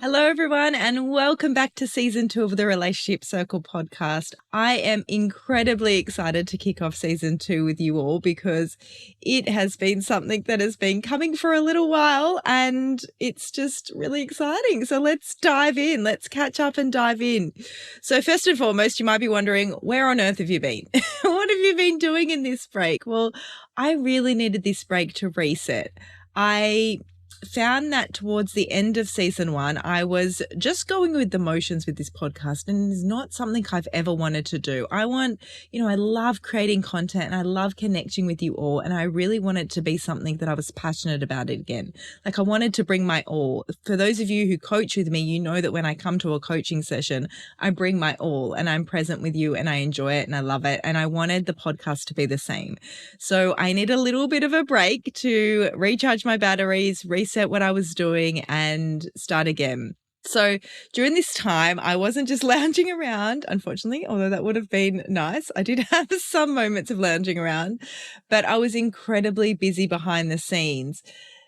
Hello, everyone, and welcome back to season 2 of the Relationship Circle podcast. I am incredibly excited to kick off season 2 with you all because it has been something that has been coming for a little while and it's just really exciting. So let's dive in. Let's catch up and dive in. So first and foremost, you might be wondering, where on earth have you been? What have you been doing in this break? Well, I really needed this break to reset. I found that towards the end of season 1, I was just going with the motions with this podcast, and it's not something I've ever wanted to do. I love creating content and I love connecting with you all, and I really wanted to be something that I was passionate about it again. Like, I wanted to bring my all. For those of you who coach with me, you know that when I come to a coaching session, I bring my all and I'm present with you and I enjoy it and I love it. And I wanted the podcast to be the same. So I need a little bit of a break to recharge my batteries, reset what I was doing, and start again. So during this time, I wasn't just lounging around, unfortunately, although that would have been nice. I did have some moments of lounging around, but I was incredibly busy behind the scenes.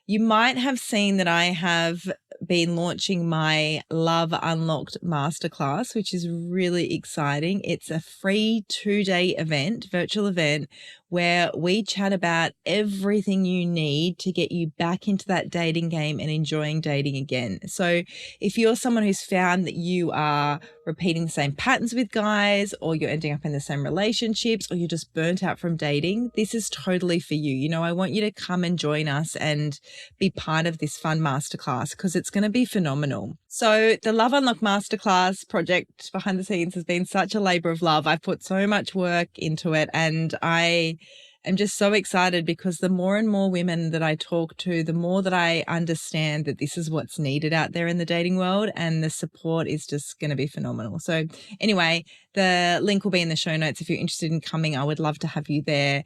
You might have seen that I have been launching my Love Unlocked Masterclass, which is really exciting. It's a free 2-day event, virtual event, where we chat about everything you need to get you back into that dating game and enjoying dating again. So if you're someone who's found that you are repeating the same patterns with guys, or you're ending up in the same relationships, or you're just burnt out from dating, this is totally for you. You know, I want you to come and join us and be part of this fun masterclass because it's going to be phenomenal. So the Love Unlock Masterclass project behind the scenes has been such a labor of love. I've put so much work into it, and I am just so excited because the more and more women that I talk to, the more that I understand that this is what's needed out there in the dating world, and the support is just going to be phenomenal. So anyway, the link will be in the show notes. If you're interested in coming, I would love to have you there.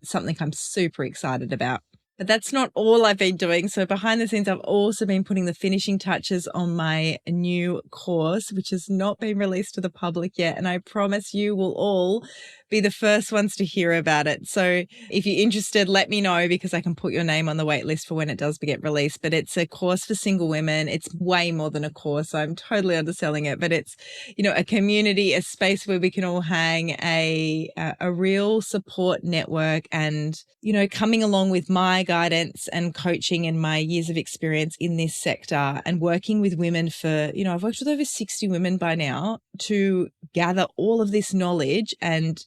Something I'm super excited about. But that's not all I've been doing. So behind the scenes, I've also been putting the finishing touches on my new course, which has not been released to the public yet. And I promise you will all be the first ones to hear about it. So if you're interested, let me know because I can put your name on the wait list for when it does get released. But it's a course for single women. It's way more than a course. I'm totally underselling it, but it's, you know, a community, a space where we can all hang, a real support network, and, you know, coming along with my guidance and coaching and my years of experience in this sector and working with women for, you know, I've worked with over 60 women by now to gather all of this knowledge and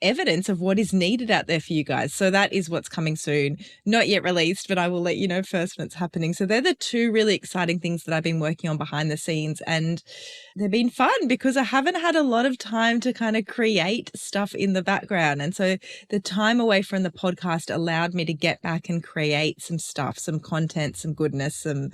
evidence of what is needed out there for you guys. So that is what's coming soon. Not yet released, but I will let you know first when it's happening. So they're the 2 really exciting things that I've been working on behind the scenes, and they've been fun because I haven't had a lot of time to kind of create stuff in the background. And so the time away from the podcast allowed me to get back and create some stuff, some content, some goodness, some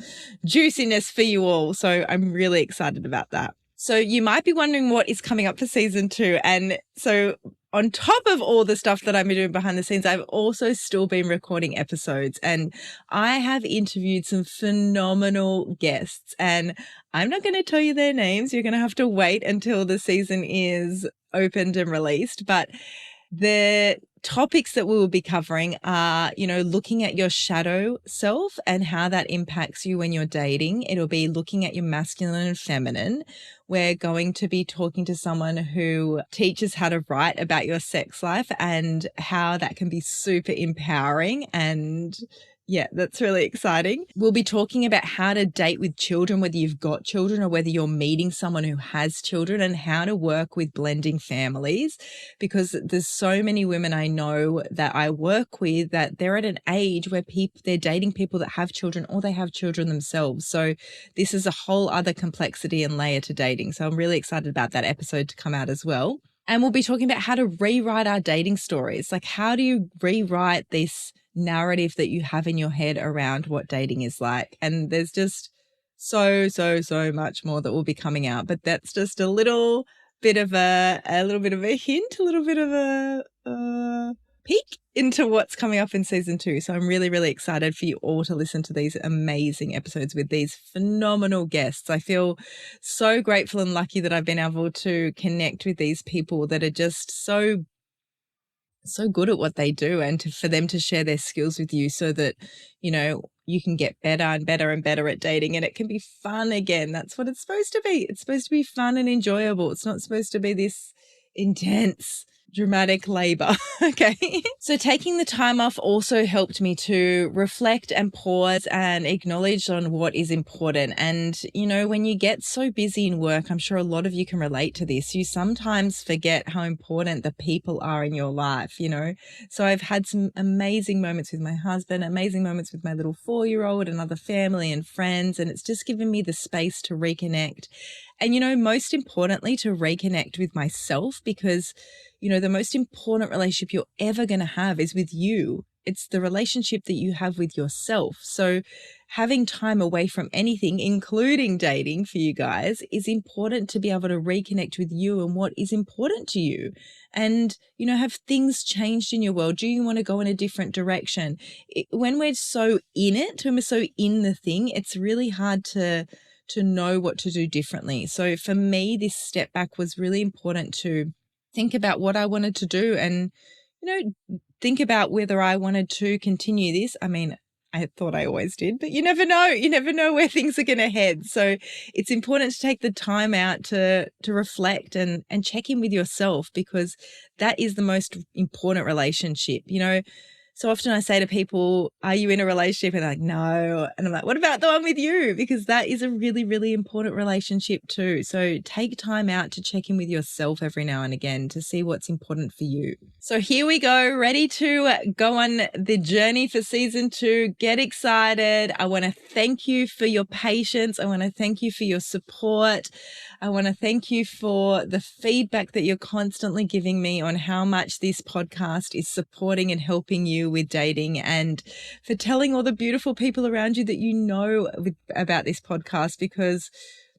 juiciness for you all. So I'm really excited about that. So you might be wondering what is coming up for season 2. And so on top of all the stuff that I've been doing behind the scenes, I've also still been recording episodes, and I have interviewed some phenomenal guests, and I'm not going to tell you their names. You're going to have to wait until the season is opened and released. But the topics that we will be covering are, you know, looking at your shadow self and how that impacts you when you're dating. It'll be looking at your masculine and feminine. We're going to be talking to someone who teaches how to write about your sex life and how that can be super empowering, and yeah, that's really exciting. We'll be talking about how to date with children, whether you've got children or whether you're meeting someone who has children, and how to work with blending families, because there's so many women I know that I work with that they're at an age where they're dating people that have children or they have children themselves. So this is a whole other complexity and layer to dating. So I'm really excited about that episode to come out as well. And we'll be talking about how to rewrite our dating stories. Like, how do you rewrite this narrative that you have in your head around what dating is like? And there's just so much more that will be coming out, but that's just a little bit of a hint, a little bit of a peek into what's coming up in season 2. So I'm really, really excited for you all to listen to these amazing episodes with these phenomenal guests. I feel so grateful and lucky that I've been able to connect with these people that are just so good at what they do, and for them to share their skills with you so that, you know, you can get better and better and better at dating, and it can be fun again. That's what it's supposed to be. It's supposed to be fun and enjoyable. It's not supposed to be this intense, dramatic labor. Okay. So taking the time off also helped me to reflect and pause and acknowledge on what is important. And, when you get so busy in work, I'm sure a lot of you can relate to this. You sometimes forget how important the people are in your life, So I've had some amazing moments with my husband, amazing moments with my little 4-year-old and other family and friends. And it's just given me the space to reconnect. And, most importantly, to reconnect with myself, because, the most important relationship you're ever going to have is with you. It's the relationship that you have with yourself. So having time away from anything, including dating for you guys, is important to be able to reconnect with you and what is important to you. And, have things changed in your world? Do you want to go in a different direction? When we're so in it, when we're so in the thing, it's really hard to know what to do differently. So for me, this step back was really important to think about what I wanted to do and, think about whether I wanted to continue this. I mean, I thought I always did, but you never know. You never know where things are going to head. So it's important to take the time out to reflect and check in with yourself, because that is the most important relationship. So often I say to people, are you in a relationship? And they're like, no. And I'm like, what about the one with you? Because that is a really, really important relationship too. So take time out to check in with yourself every now and again to see what's important for you. So here we go, ready to go on the journey for season 2. Get excited. I want to thank you for your patience. I want to thank you for your support. I want to thank you for the feedback that you're constantly giving me on how much this podcast is supporting and helping you with dating, and for telling all the beautiful people around you that about this podcast, because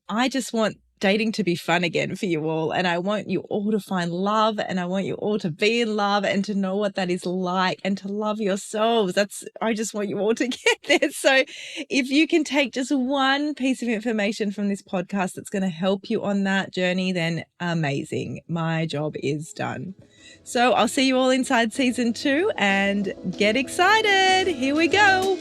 I just want dating to be fun again for you all. And I want you all to find love, and I want you all to be in love and to know what that is like and to love yourselves. I just want you all to get there. So if you can take just one piece of information from this podcast that's going to help you on that journey, then amazing. My job is done. So I'll see you all inside season 2, and get excited. Here we go.